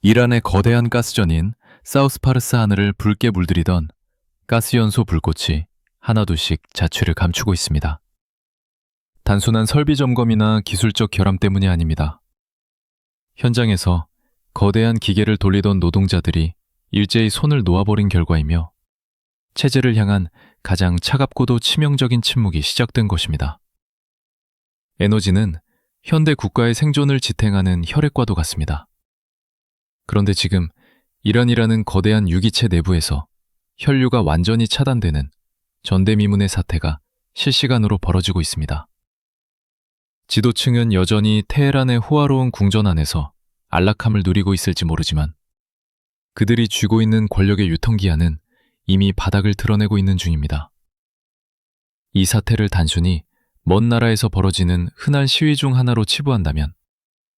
이란의 거대한 가스전인 사우스파르스 하늘을 붉게 물들이던 가스연소 불꽃이 하나둘씩 자취를 감추고 있습니다. 단순한 설비 점검이나 기술적 결함 때문이 아닙니다. 현장에서 거대한 기계를 돌리던 노동자들이 일제히 손을 놓아버린 결과이며 체제를 향한 가장 차갑고도 치명적인 침묵이 시작된 것입니다. 에너지는 현대 국가의 생존을 지탱하는 혈액과도 같습니다. 그런데 지금 이란이라는 거대한 유기체 내부에서 혈류가 완전히 차단되는 전대미문의 사태가 실시간으로 벌어지고 있습니다. 지도층은 여전히 테헤란의 호화로운 궁전 안에서 안락함을 누리고 있을지 모르지만 그들이 쥐고 있는 권력의 유통기한은 이미 바닥을 드러내고 있는 중입니다. 이 사태를 단순히 먼 나라에서 벌어지는 흔한 시위 중 하나로 치부한다면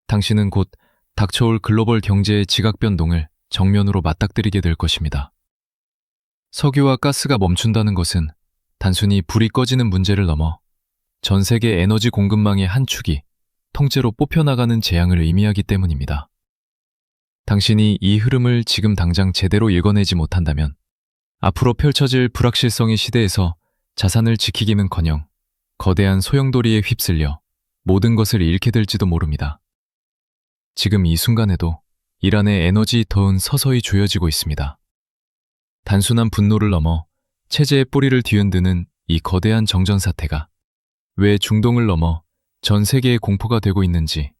당신은 곧 닥쳐올 글로벌 경제의 지각 변동을 정면으로 맞닥뜨리게 될 것입니다. 석유와 가스가 멈춘다는 것은 단순히 불이 꺼지는 문제를 넘어 전 세계 에너지 공급망의 한 축이 통째로 뽑혀나가는 재앙을 의미하기 때문입니다. 당신이 이 흐름을 지금 당장 제대로 읽어내지 못한다면 앞으로 펼쳐질 불확실성의 시대에서 자산을 지키기는커녕 거대한 소용돌이에 휩쓸려 모든 것을 잃게 될지도 모릅니다. 지금 이 순간에도 이란의 에너지 터은 서서히 조여지고 있습니다. 단순한 분노를 넘어 체제의 뿌리를 뒤흔드는 이 거대한 정전 사태가 왜 중동을 넘어 전 세계의 공포가 되고 있는지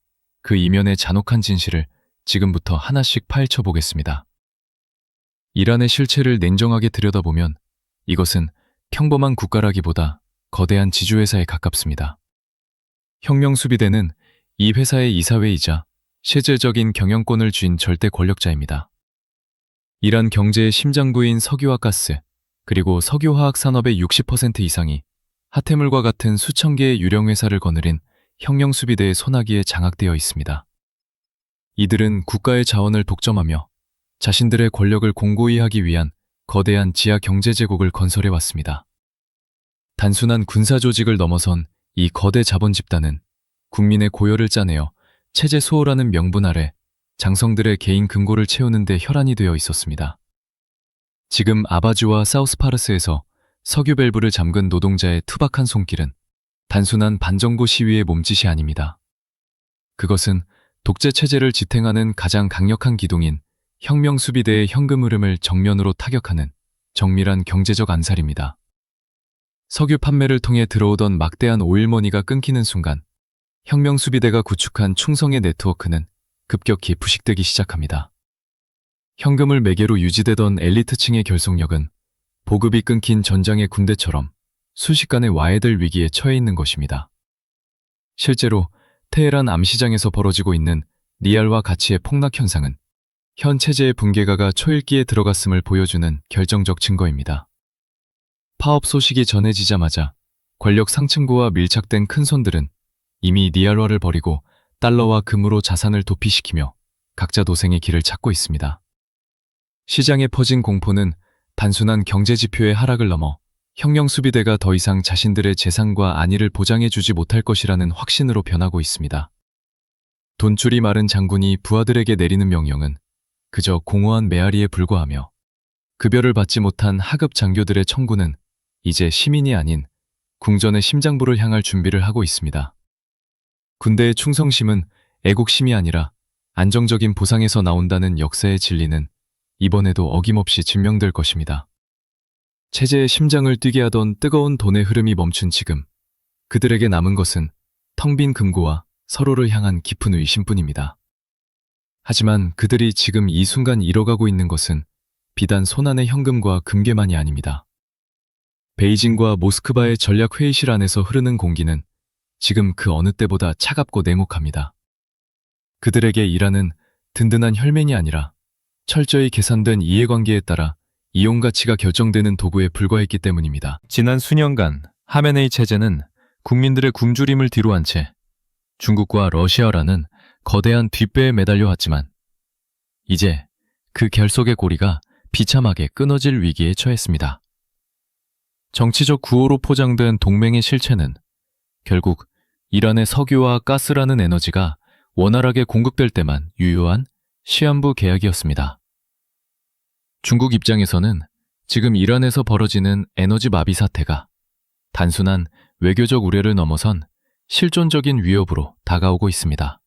그 이면의 잔혹한 진실을 지금부터 하나씩 파헤쳐 보겠습니다. 이란의 실체를 냉정하게 들여다보면 이것은 평범한 국가라기보다 거대한 지주회사에 가깝습니다. 혁명수비대는 이 회사의 이사회이자 실질적인 경영권을 쥔 절대 권력자입니다. 이란 경제의 심장부인 석유와 가스, 그리고 석유화학 산업의 60% 이상이 하태물과 같은 수천 개의 유령 회사를 거느린 혁명수비대의 손아귀에 장악되어 있습니다. 이들은 국가의 자원을 독점하며 자신들의 권력을 공고히 하기 위한 거대한 지하 경제 제국을 건설해 왔습니다. 단순한 군사 조직을 넘어선 이 거대 자본 집단은 국민의 고열을 짜내어 체제 수호라는 명분 아래 장성들의 개인 금고를 채우는 데 혈안이 되어 있었습니다. 지금 아바주와 사우스파르스에서 석유 밸브를 잠근 노동자의 투박한 손길은 단순한 반정부 시위의 몸짓이 아닙니다. 그것은 독재 체제를 지탱하는 가장 강력한 기둥인 혁명수비대의 현금 흐름을 정면으로 타격하는 정밀한 경제적 암살입니다. 석유 판매를 통해 들어오던 막대한 오일머니가 끊기는 순간 혁명수비대가 구축한 충성의 네트워크는 급격히 부식되기 시작합니다. 현금을 매개로 유지되던 엘리트층의 결속력은 보급이 끊긴 전장의 군대처럼 순식간에 와해될 위기에 처해 있는 것입니다. 실제로 테헤란 암시장에서 벌어지고 있는 리알화 가치의 폭락 현상은 현 체제의 붕괴가가 초읽기에 들어갔음을 보여주는 결정적 증거입니다. 파업 소식이 전해지자마자 권력 상층부와 밀착된 큰손들은 이미 리알화를 버리고 달러와 금으로 자산을 도피시키며 각자 도생의 길을 찾고 있습니다. 시장에 퍼진 공포는 단순한 경제지표의 하락을 넘어 혁명수비대가 더 이상 자신들의 재산과 안위를 보장해주지 못할 것이라는 확신으로 변하고 있습니다. 돈줄이 마른 장군이 부하들에게 내리는 명령은 그저 공허한 메아리에 불과하며 급여를 받지 못한 하급 장교들의 청구는 이제 시민이 아닌 궁전의 심장부를 향할 준비를 하고 있습니다. 군대의 충성심은 애국심이 아니라 안정적인 보상에서 나온다는 역사의 진리는 이번에도 어김없이 증명될 것입니다. 체제의 심장을 뛰게 하던 뜨거운 돈의 흐름이 멈춘 지금 그들에게 남은 것은 텅 빈 금고와 서로를 향한 깊은 의심뿐입니다. 하지만 그들이 지금 이 순간 잃어가고 있는 것은 비단 손안의 현금과 금괴만이 아닙니다. 베이징과 모스크바의 전략 회의실 안에서 흐르는 공기는 지금 그 어느 때보다 차갑고 냉혹합니다. 그들에게 이란은 든든한 혈맹이 아니라 철저히 계산된 이해관계에 따라 이용 가치가 결정되는 도구에 불과했기 때문입니다. 지난 수년간 하메네이 체제는 국민들의 굶주림을 뒤로한 채 중국과 러시아라는 거대한 뒷배에 매달려 왔지만 이제 그 결속의 고리가 비참하게 끊어질 위기에 처했습니다. 정치적 구호로 포장된 동맹의 실체는 결국 이란의 석유와 가스라는 에너지가 원활하게 공급될 때만 유효한 시한부 계약이었습니다. 중국 입장에서는 지금 이란에서 벌어지는 에너지 마비 사태가 단순한 외교적 우려를 넘어선 실존적인 위협으로 다가오고 있습니다.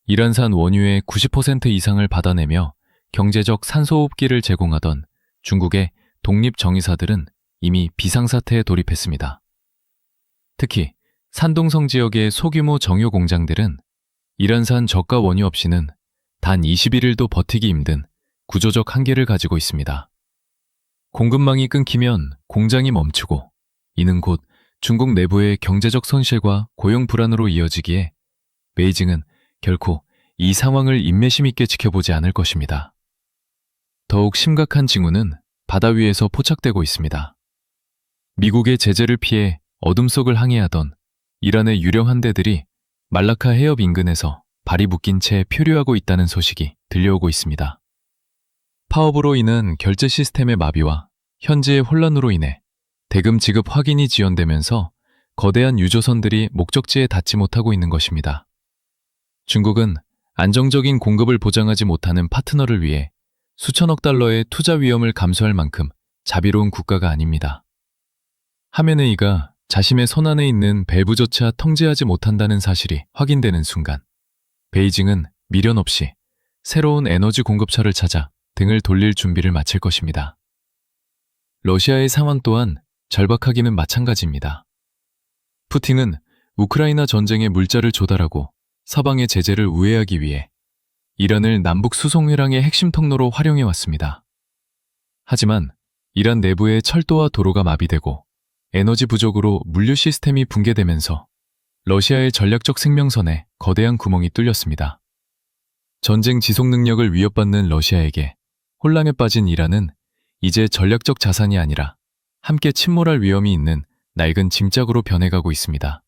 이란산 원유의 90% 이상을 받아내며 경제적 산소호흡기를 제공하던 중국의 독립정의사들은 이미 비상사태에 돌입했습니다. 특히 산동성 지역의 소규모 정유 공장들은 이란산 저가 원유 없이는 단 21일도 버티기 힘든 구조적 한계를 가지고 있습니다. 공급망이 끊기면 공장이 멈추고 이는 곧 중국 내부의 경제적 손실과 고용 불안으로 이어지기에 베이징은 결코 이 상황을 인내심 있게 지켜보지 않을 것입니다. 더욱 심각한 징후는 바다 위에서 포착되고 있습니다. 미국의 제재를 피해 어둠 속을 항해하던 이란의 유령 함대들이 말라카 해협 인근에서 발이 묶인 채 표류하고 있다는 소식이 들려오고 있습니다. 파업으로 인한 결제 시스템의 마비와 현지의 혼란으로 인해 대금 지급 확인이 지연되면서 거대한 유조선들이 목적지에 닿지 못하고 있는 것입니다. 중국은 안정적인 공급을 보장하지 못하는 파트너를 위해 수천억 달러의 투자 위험을 감수할 만큼 자비로운 국가가 아닙니다. 하메네이가 자신의 손안에 있는 밸브조차 통제하지 못한다는 사실이 확인되는 순간 베이징은 미련 없이 새로운 에너지 공급처를 찾아 등을 돌릴 준비를 마칠 것입니다. 러시아의 상황 또한 절박하기는 마찬가지입니다. 푸틴은 우크라이나 전쟁의 물자를 조달하고 서방의 제재를 우회하기 위해 이란을 남북 수송회랑의 핵심 통로로 활용해왔습니다. 하지만 이란 내부의 철도와 도로가 마비되고 에너지 부족으로 물류 시스템이 붕괴되면서 러시아의 전략적 생명선에 거대한 구멍이 뚫렸습니다. 전쟁 지속 능력을 위협받는 러시아에게 혼란에 빠진 이란은 이제 전략적 자산이 아니라 함께 침몰할 위험이 있는 낡은 짐짝으로 변해가고 있습니다.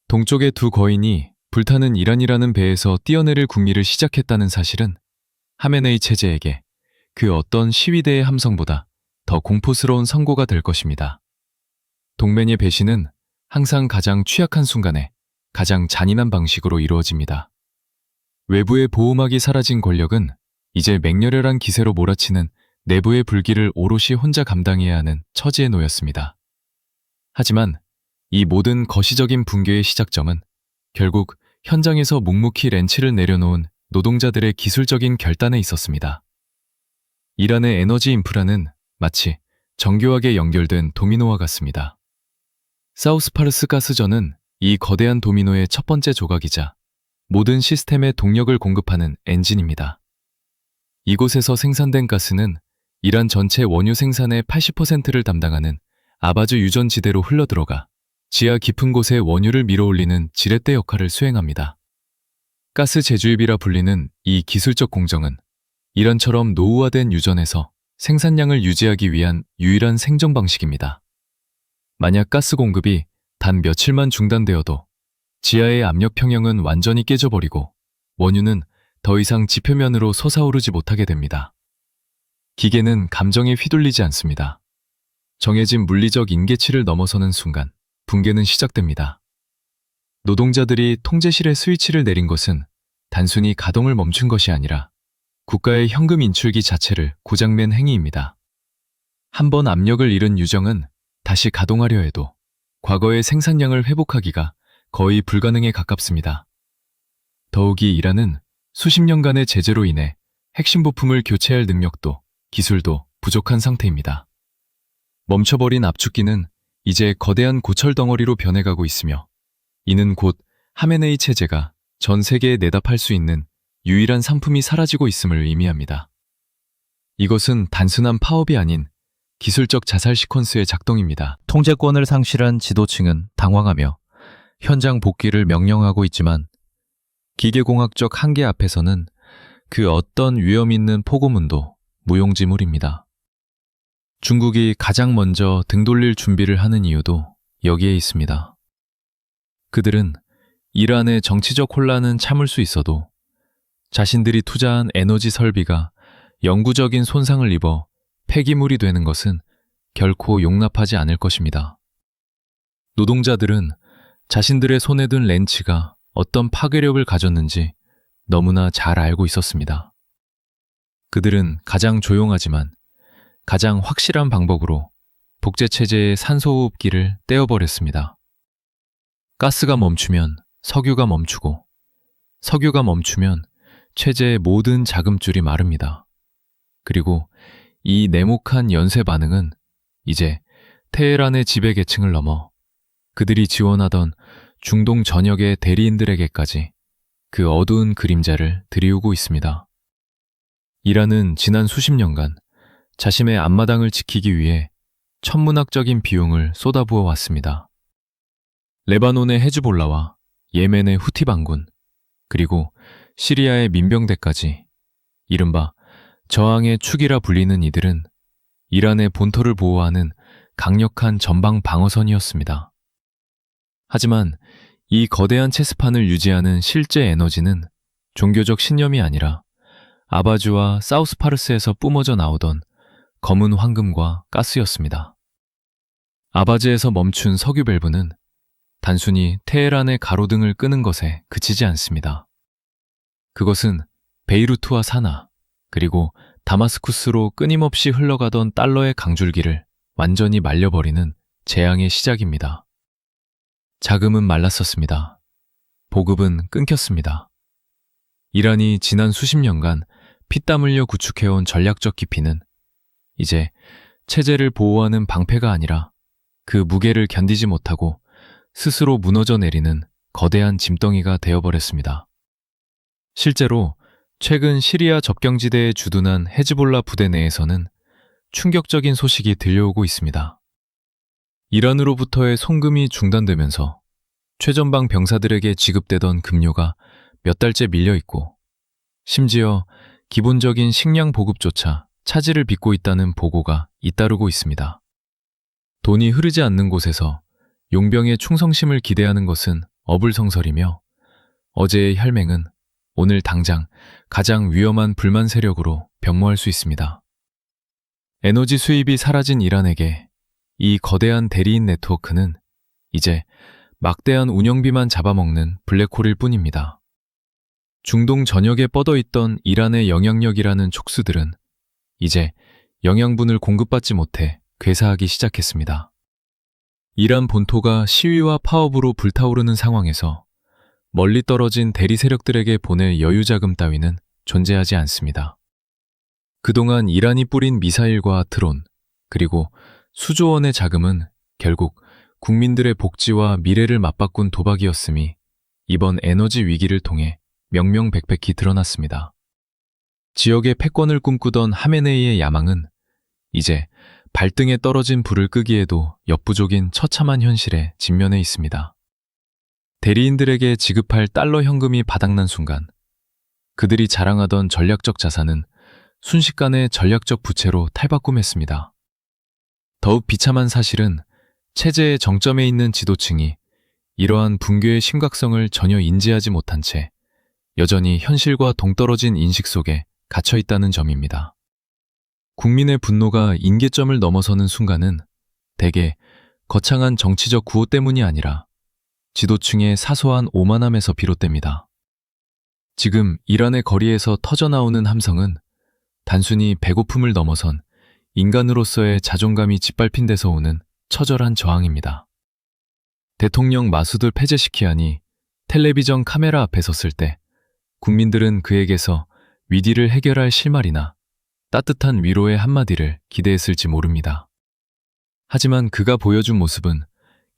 동쪽의 두 거인이 불타는 이란이라는 배에서 뛰어내릴 국리를 시작했다는 사실은 하메네이 체제에게 그 어떤 시위대의 함성보다 더 공포스러운 선고가 될 것입니다. 동맹의 배신은 항상 가장 취약한 순간에 가장 잔인한 방식으로 이루어집니다. 외부의 보호막이 사라진 권력은 이제 맹렬한 기세로 몰아치는 내부의 불길을 오롯이 혼자 감당해야 하는 처지에 놓였습니다. 하지만 이 모든 거시적인 붕괴의 시작점은 결국 현장에서 묵묵히 렌치를 내려놓은 노동자들의 기술적인 결단에 있었습니다. 이란의 에너지 인프라는 마치 정교하게 연결된 도미노와 같습니다. 사우스파르스 가스전은 이 거대한 도미노의 첫 번째 조각이자 모든 시스템에 동력을 공급하는 엔진입니다. 이곳에서 생산된 가스는 이란 전체 원유 생산의 80%를 담당하는 아바즈 유전지대로 흘러들어가 지하 깊은 곳에 원유를 밀어올리는 지렛대 역할을 수행합니다. 가스 제주입이라 불리는 이 기술적 공정은 이란처럼 노후화된 유전에서 생산량을 유지하기 위한 유일한 생존 방식입니다. 만약 가스 공급이 단 며칠만 중단되어도 지하의 압력 평형은 완전히 깨져버리고 원유는 더 이상 지표면으로 솟아오르지 못하게 됩니다. 기계는 감정에 휘둘리지 않습니다. 정해진 물리적 인계치를 넘어서는 순간 붕괴는 시작됩니다. 노동자들이 통제실의 스위치를 내린 것은 단순히 가동을 멈춘 것이 아니라 국가의 현금 인출기 자체를 고장낸 행위입니다. 한 번 압력을 잃은 유정은 다시 가동하려 해도 과거의 생산량을 회복하기가 거의 불가능에 가깝습니다. 더욱이 이란은 수십 년간의 제재로 인해 핵심 부품을 교체할 능력도 기술도 부족한 상태입니다. 멈춰버린 압축기는 이제 거대한 고철 덩어리로 변해가고 있으며 이는 곧 하메네이 체제가 전 세계에 내다팔 수 있는 유일한 상품이 사라지고 있음을 의미합니다. 이것은 단순한 파업이 아닌 기술적 자살 시퀀스의 작동입니다. 통제권을 상실한 지도층은 당황하며 현장 복귀를 명령하고 있지만 기계공학적 한계 앞에서는 그 어떤 위험 있는 포고문도 무용지물입니다. 중국이 가장 먼저 등 돌릴 준비를 하는 이유도 여기에 있습니다. 그들은 이란의 정치적 혼란은 참을 수 있어도 자신들이 투자한 에너지 설비가 영구적인 손상을 입어 폐기물이 되는 것은 결코 용납하지 않을 것입니다. 노동자들은 자신들의 손에 든 렌치가 어떤 파괴력을 가졌는지 너무나 잘 알고 있었습니다. 그들은 가장 조용하지만 가장 확실한 방법으로 독재체제의 산소호흡기를 떼어버렸습니다. 가스가 멈추면 석유가 멈추고 석유가 멈추면 체제의 모든 자금줄이 마릅니다. 그리고 이 냉혹한 연쇄 반응은 이제 테헤란의 지배계층을 넘어 그들이 지원하던 중동 전역의 대리인들에게까지 그 어두운 그림자를 들이우고 있습니다. 이란은 지난 수십 년간 자신의 앞마당을 지키기 위해 천문학적인 비용을 쏟아부어 왔습니다. 레바논의 헤즈볼라와 예멘의 후티 반군, 그리고 시리아의 민병대까지 이른바 저항의 축이라 불리는 이들은 이란의 본토를 보호하는 강력한 전방 방어선이었습니다. 하지만 이 거대한 체스판을 유지하는 실제 에너지는 종교적 신념이 아니라 아바주와 사우스파르스에서 뿜어져 나오던 검은 황금과 가스였습니다. 아바즈에서 멈춘 석유 밸브는 단순히 테헤란의 가로등을 끄는 것에 그치지 않습니다. 그것은 베이루트와 사나, 그리고 다마스쿠스로 끊임없이 흘러가던 달러의 강줄기를 완전히 말려버리는 재앙의 시작입니다. 자금은 말랐었습니다. 보급은 끊겼습니다. 이란이 지난 수십 년간 피땀 흘려 구축해온 전략적 깊이는 이제 체제를 보호하는 방패가 아니라 그 무게를 견디지 못하고 스스로 무너져 내리는 거대한 짐덩이가 되어버렸습니다. 실제로 최근 시리아 접경지대에 주둔한 헤즈볼라 부대 내에서는 충격적인 소식이 들려오고 있습니다. 이란으로부터의 송금이 중단되면서 최전방 병사들에게 지급되던 급료가 몇 달째 밀려 있고, 심지어 기본적인 식량 보급조차 차질을 빚고 있다는 보고가 잇따르고 있습니다. 돈이 흐르지 않는 곳에서 용병의 충성심을 기대하는 것은 어불성설이며, 어제의 혈맹은 오늘 당장 가장 위험한 불만 세력으로 변모할 수 있습니다. 에너지 수입이 사라진 이란에게 이 거대한 대리인 네트워크는 이제 막대한 운영비만 잡아먹는 블랙홀일 뿐입니다. 중동 전역에 뻗어있던 이란의 영향력이라는 촉수들은 이제 영양분을 공급받지 못해 괴사하기 시작했습니다. 이란 본토가 시위와 파업으로 불타오르는 상황에서 멀리 떨어진 대리 세력들에게 보낼 여유자금 따위는 존재하지 않습니다. 그동안 이란이 뿌린 미사일과 드론, 그리고 수조 원의 자금은 결국 국민들의 복지와 미래를 맞바꾼 도박이었음이 이번 에너지 위기를 통해 명명백백히 드러났습니다. 지역의 패권을 꿈꾸던 하메네이의 야망은 이제 발등에 떨어진 불을 끄기에도 역부족인 처참한 현실에 직면해 있습니다. 대리인들에게 지급할 달러 현금이 바닥난 순간 그들이 자랑하던 전략적 자산은 순식간에 전략적 부채로 탈바꿈했습니다. 더욱 비참한 사실은 체제의 정점에 있는 지도층이 이러한 붕괴의 심각성을 전혀 인지하지 못한 채 여전히 현실과 동떨어진 인식 속에 갇혀 있다는 점입니다. 국민의 분노가 임계점을 넘어서는 순간은 대개 거창한 정치적 구호 때문이 아니라 지도층의 사소한 오만함에서 비롯됩니다. 지금 이란의 거리에서 터져나오는 함성은 단순히 배고픔을 넘어선 인간으로서의 자존감이 짓밟힌 데서 오는 처절한 저항입니다. 대통령 마수드 페제시키안이 텔레비전 카메라 앞에 섰을 때 국민들은 그에게서 위기를 해결할 실마리나 따뜻한 위로의 한마디를 기대했을지 모릅니다. 하지만 그가 보여준 모습은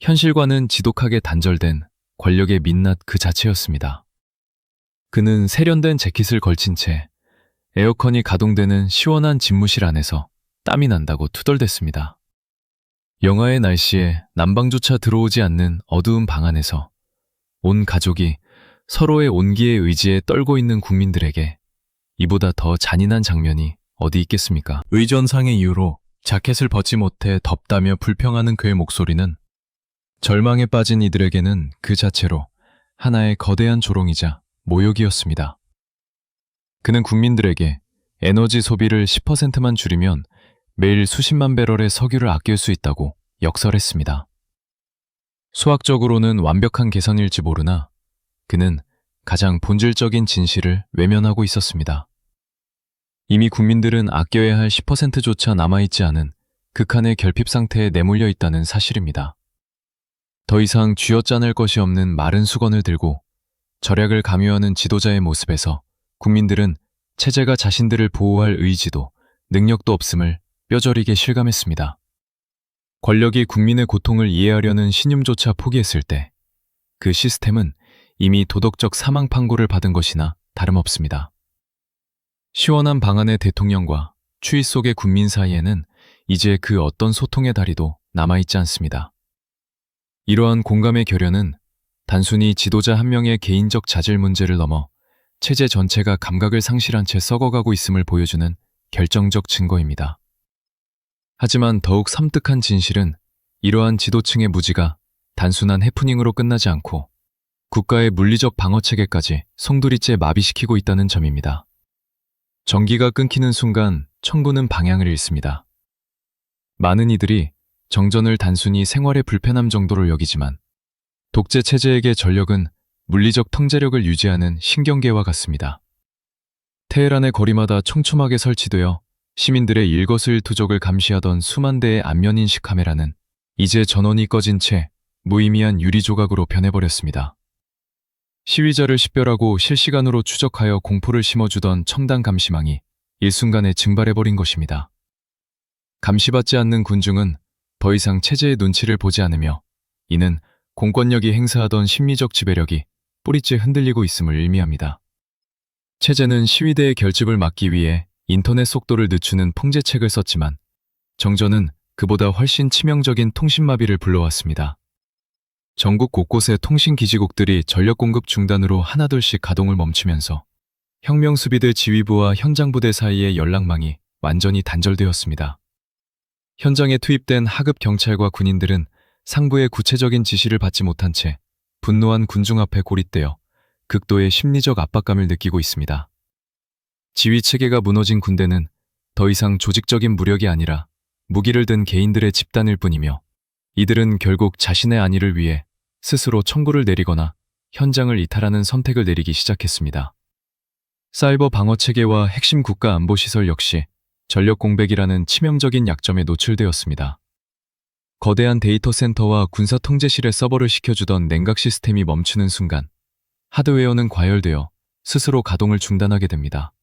현실과는 지독하게 단절된 권력의 민낯 그 자체였습니다. 그는 세련된 재킷을 걸친 채 에어컨이 가동되는 시원한 집무실 안에서 땀이 난다고 투덜댔습니다. 영하의 날씨에 난방조차 들어오지 않는 어두운 방 안에서 온 가족이 서로의 온기에 의지에 떨고 있는 국민들에게 이보다 더 잔인한 장면이 어디 있겠습니까? 의전상의 이유로 자켓을 벗지 못해 덥다며 불평하는 그의 목소리는 절망에 빠진 이들에게는 그 자체로 하나의 거대한 조롱이자 모욕이었습니다. 그는 국민들에게 에너지 소비를 10%만 줄이면 매일 수십만 배럴의 석유를 아낄 수 있다고 역설했습니다. 수학적으로는 완벽한 계산일지 모르나 그는 가장 본질적인 진실을 외면하고 있었습니다. 이미 국민들은 아껴야 할 10%조차 남아있지 않은 극한의 결핍 상태에 내몰려 있다는 사실입니다. 더 이상 쥐어짜낼 것이 없는 마른 수건을 들고 절약을 강요하는 지도자의 모습에서 국민들은 체제가 자신들을 보호할 의지도 능력도 없음을 뼈저리게 실감했습니다. 권력이 국민의 고통을 이해하려는 신념조차 포기했을 때 그 시스템은 이미 도덕적 사망 판고를 받은 것이나 다름없습니다. 시원한 방안의 대통령과 추위 속의 국민 사이에는 이제 그 어떤 소통의 다리도 남아있지 않습니다. 이러한 공감의 결여는 단순히 지도자 한 명의 개인적 자질 문제를 넘어 체제 전체가 감각을 상실한 채 썩어가고 있음을 보여주는 결정적 증거입니다. 하지만 더욱 섬뜩한 진실은 이러한 지도층의 무지가 단순한 해프닝으로 끝나지 않고 국가의 물리적 방어체계까지 송두리째 마비시키고 있다는 점입니다. 전기가 끊기는 순간 천군은 방향을 잃습니다. 많은 이들이 정전을 단순히 생활의 불편함 정도로 여기지만 독재 체제에게 전력은 물리적 통제력을 유지하는 신경계와 같습니다. 테헤란의 거리마다 촘촘하게 설치되어 시민들의 일거수일투족을 감시하던 수만 대의 안면인식 카메라는 이제 전원이 꺼진 채 무의미한 유리조각으로 변해버렸습니다. 시위자를 식별하고 실시간으로 추적하여 공포를 심어주던 첨단 감시망이 일순간에 증발해버린 것입니다. 감시받지 않는 군중은 더 이상 체제의 눈치를 보지 않으며 이는 공권력이 행사하던 심리적 지배력이 뿌리째 흔들리고 있음을 의미합니다. 체제는 시위대의 결집을 막기 위해 인터넷 속도를 늦추는 통제책을 썼지만 정전은 그보다 훨씬 치명적인 통신마비를 불러왔습니다. 전국 곳곳의 통신기지국들이 전력 공급 중단으로 하나둘씩 가동을 멈추면서 혁명수비대 지휘부와 현장부대 사이의 연락망이 완전히 단절되었습니다. 현장에 투입된 하급 경찰과 군인들은 상부의 구체적인 지시를 받지 못한 채 분노한 군중 앞에 고립되어 극도의 심리적 압박감을 느끼고 있습니다. 지휘체계가 무너진 군대는 더 이상 조직적인 무력이 아니라 무기를 든 개인들의 집단일 뿐이며 이들은 결국 자신의 안위를 위해 스스로 청구를 내리거나 현장을 이탈하는 선택을 내리기 시작했습니다. 사이버 방어체계와 핵심 국가 안보시설 역시 전력 공백이라는 치명적인 약점에 노출되었습니다. 거대한 데이터 센터와 군사 통제실의 서버를 시켜주던 냉각 시스템이 멈추는 순간 하드웨어는 과열되어 스스로 가동을 중단하게 됩니다.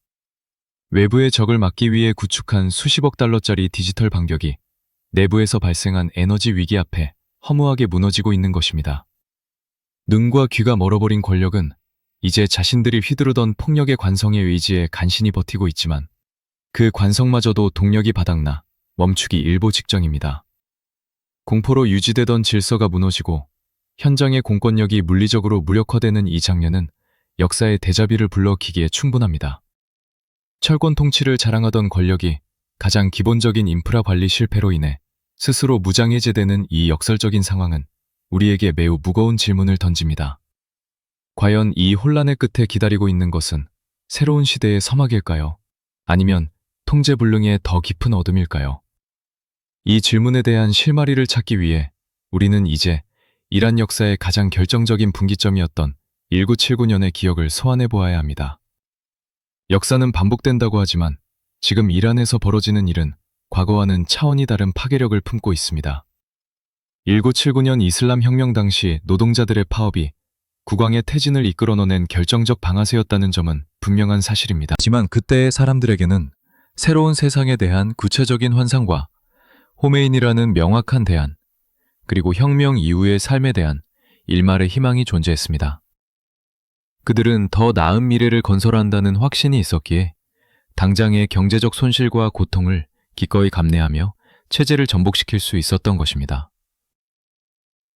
외부의 적을 막기 위해 구축한 수십억 달러짜리 디지털 반격이 내부에서 발생한 에너지 위기 앞에 허무하게 무너지고 있는 것입니다. 눈과 귀가 멀어버린 권력은 이제 자신들이 휘두르던 폭력의 관성의 의지에 간신히 버티고 있지만 그 관성마저도 동력이 바닥나 멈추기 일보 직전입니다. 공포로 유지되던 질서가 무너지고 현장의 공권력이 물리적으로 무력화되는 이 장면은 역사의 대자비를 불러기기에 충분합니다. 철권 통치를 자랑하던 권력이 가장 기본적인 인프라 관리 실패로 인해 스스로 무장해제되는 이 역설적인 상황은 우리에게 매우 무거운 질문을 던집니다. 과연 이 혼란의 끝에 기다리고 있는 것은 새로운 시대의 서막일까요? 아니면 통제불능의 더 깊은 어둠일까요? 이 질문에 대한 실마리를 찾기 위해 우리는 이제 이란 역사의 가장 결정적인 분기점이었던 1979년의 기억을 소환해 보아야 합니다. 역사는 반복된다고 하지만 지금 이란에서 벌어지는 일은 과거와는 차원이 다른 파괴력을 품고 있습니다. 1979년 이슬람 혁명 당시 노동자들의 파업이 국왕의 퇴진을 이끌어내는 결정적 방아쇠였다는 점은 분명한 사실입니다. 하지만 그때의 사람들에게는 새로운 세상에 대한 구체적인 환상과 호메인이라는 명확한 대안, 그리고 혁명 이후의 삶에 대한 일말의 희망이 존재했습니다. 그들은 더 나은 미래를 건설한다는 확신이 있었기에 당장의 경제적 손실과 고통을 기꺼이 감내하며 체제를 전복시킬 수 있었던 것입니다.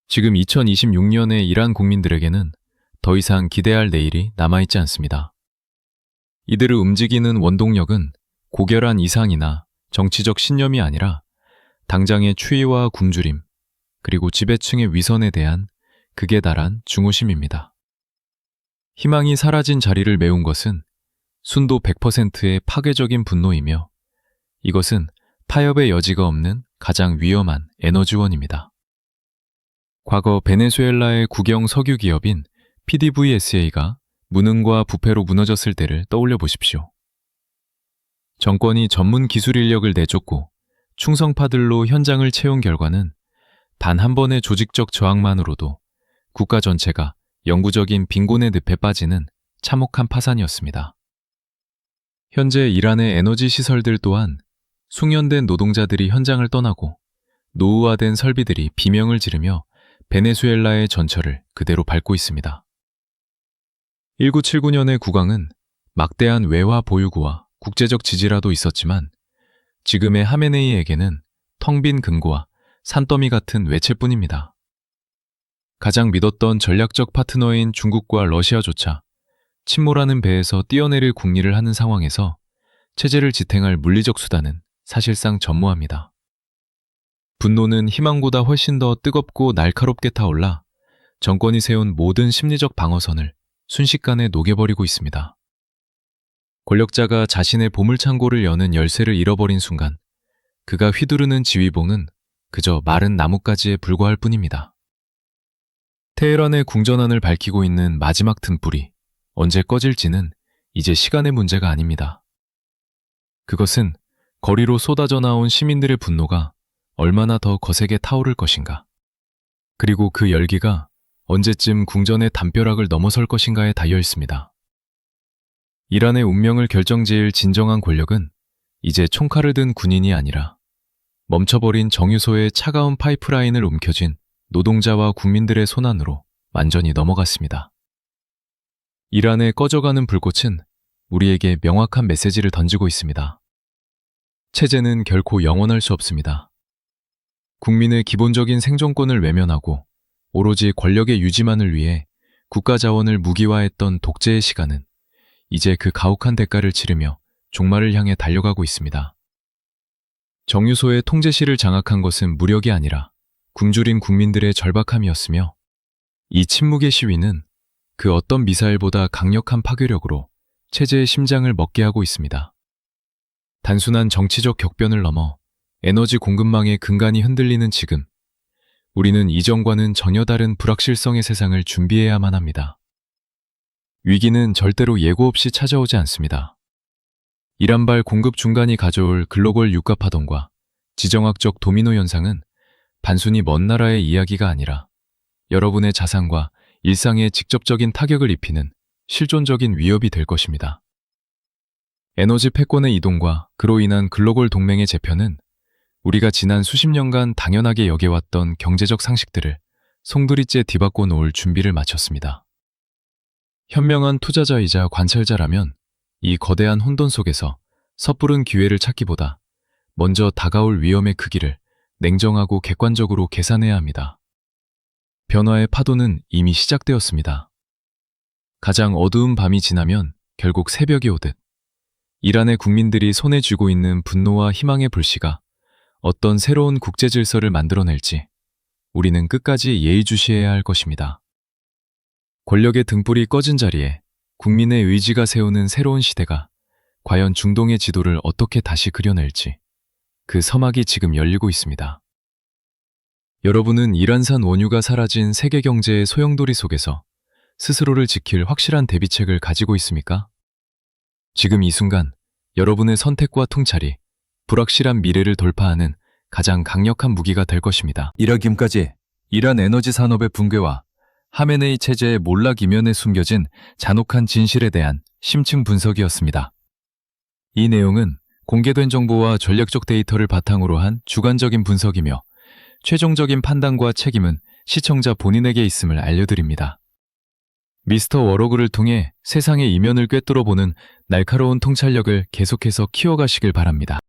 지금 2026년의 이란 국민들에게는 더 이상 기대할 내일이 남아있지 않습니다. 이들을 움직이는 원동력은 고결한 이상이나 정치적 신념이 아니라 당장의 추위와 굶주림, 그리고 지배층의 위선에 대한 극에 달한 중후심입니다. 희망이 사라진 자리를 메운 것은 순도 100%의 파괴적인 분노이며 이것은 타협의 여지가 없는 가장 위험한 에너지원입니다. 과거 베네수엘라의 국영 석유 기업인 PDVSA가 무능과 부패로 무너졌을 때를 떠올려 보십시오. 정권이 전문 기술 인력을 내쫓고 충성파들로 현장을 채운 결과는 단 한 번의 조직적 저항만으로도 국가 전체가 영구적인 빈곤의 늪에 빠지는 참혹한 파산이었습니다. 현재 이란의 에너지 시설들 또한 숙련된 노동자들이 현장을 떠나고 노후화된 설비들이 비명을 지르며 베네수엘라의 전철을 그대로 밟고 있습니다. 1979년의 국왕은 막대한 외화 보유고와 국제적 지지라도 있었지만 지금의 하메네이에게는 텅 빈 금고와 산더미 같은 외채뿐입니다. 가장 믿었던 전략적 파트너인 중국과 러시아조차 침몰하는 배에서 뛰어내릴 궁리를 하는 상황에서 체제를 지탱할 물리적 수단은 사실상 전무합니다. 분노는 희망보다 훨씬 더 뜨겁고 날카롭게 타올라 정권이 세운 모든 심리적 방어선을 순식간에 녹여버리고 있습니다. 권력자가 자신의 보물창고를 여는 열쇠를 잃어버린 순간 그가 휘두르는 지휘봉은 그저 마른 나뭇가지에 불과할 뿐입니다. 테헤란의 궁전안을 밝히고 있는 마지막 등불이 언제 꺼질지는 이제 시간의 문제가 아닙니다. 그것은 거리로 쏟아져 나온 시민들의 분노가 얼마나 더 거세게 타오를 것인가, 그리고 그 열기가 언제쯤 궁전의 담벼락을 넘어설 것인가에 달려 있습니다. 이란의 운명을 결정지을 진정한 권력은 이제 총칼을 든 군인이 아니라 멈춰버린 정유소의 차가운 파이프라인을 움켜쥔 노동자와 국민들의 손안으로 완전히 넘어갔습니다. 이란의 꺼져가는 불꽃은 우리에게 명확한 메시지를 던지고 있습니다. 체제는 결코 영원할 수 없습니다. 국민의 기본적인 생존권을 외면하고 오로지 권력의 유지만을 위해 국가 자원을 무기화했던 독재의 시간은 이제 그 가혹한 대가를 치르며 종말을 향해 달려가고 있습니다. 정유소의 통제실을 장악한 것은 무력이 아니라 굶주린 국민들의 절박함이었으며 이 침묵의 시위는 그 어떤 미사일보다 강력한 파괴력으로 체제의 심장을 먹게 하고 있습니다. 단순한 정치적 격변을 넘어 에너지 공급망의 근간이 흔들리는 지금, 우리는 이전과는 전혀 다른 불확실성의 세상을 준비해야만 합니다. 위기는 절대로 예고 없이 찾아오지 않습니다. 이란발 공급 중간이 가져올 글로벌 유가 파동과 지정학적 도미노 현상은 단순히 먼 나라의 이야기가 아니라 여러분의 자산과 일상에 직접적인 타격을 입히는 실존적인 위협이 될 것입니다. 에너지 패권의 이동과 그로 인한 글로벌 동맹의 재편은 우리가 지난 수십 년간 당연하게 여겨왔던 경제적 상식들을 송두리째 뒤바꿔 놓을 준비를 마쳤습니다. 현명한 투자자이자 관찰자라면 이 거대한 혼돈 속에서 섣부른 기회를 찾기보다 먼저 다가올 위험의 크기를 냉정하고 객관적으로 계산해야 합니다. 변화의 파도는 이미 시작되었습니다. 가장 어두운 밤이 지나면 결국 새벽이 오듯 이란의 국민들이 손에 쥐고 있는 분노와 희망의 불씨가 어떤 새로운 국제 질서를 만들어낼지 우리는 끝까지 예의주시해야 할 것입니다. 권력의 등불이 꺼진 자리에 국민의 의지가 세우는 새로운 시대가 과연 중동의 지도를 어떻게 다시 그려낼지 그 서막이 지금 열리고 있습니다. 여러분은 이란산 원유가 사라진 세계 경제의 소용돌이 속에서 스스로를 지킬 확실한 대비책을 가지고 있습니까? 지금 이 순간 여러분의 선택과 통찰이 불확실한 미래를 돌파하는 가장 강력한 무기가 될 것입니다. 지금까지 이란 에너지 산업의 붕괴와 하메네이 체제의 몰락 이면에 숨겨진 잔혹한 진실에 대한 심층 분석이었습니다. 이 내용은 공개된 정보와 전략적 데이터를 바탕으로 한 주관적인 분석이며 최종적인 판단과 책임은 시청자 본인에게 있음을 알려드립니다. 미스터 워로그를 통해 세상의 이면을 꿰뚫어보는 날카로운 통찰력을 계속해서 키워가시길 바랍니다.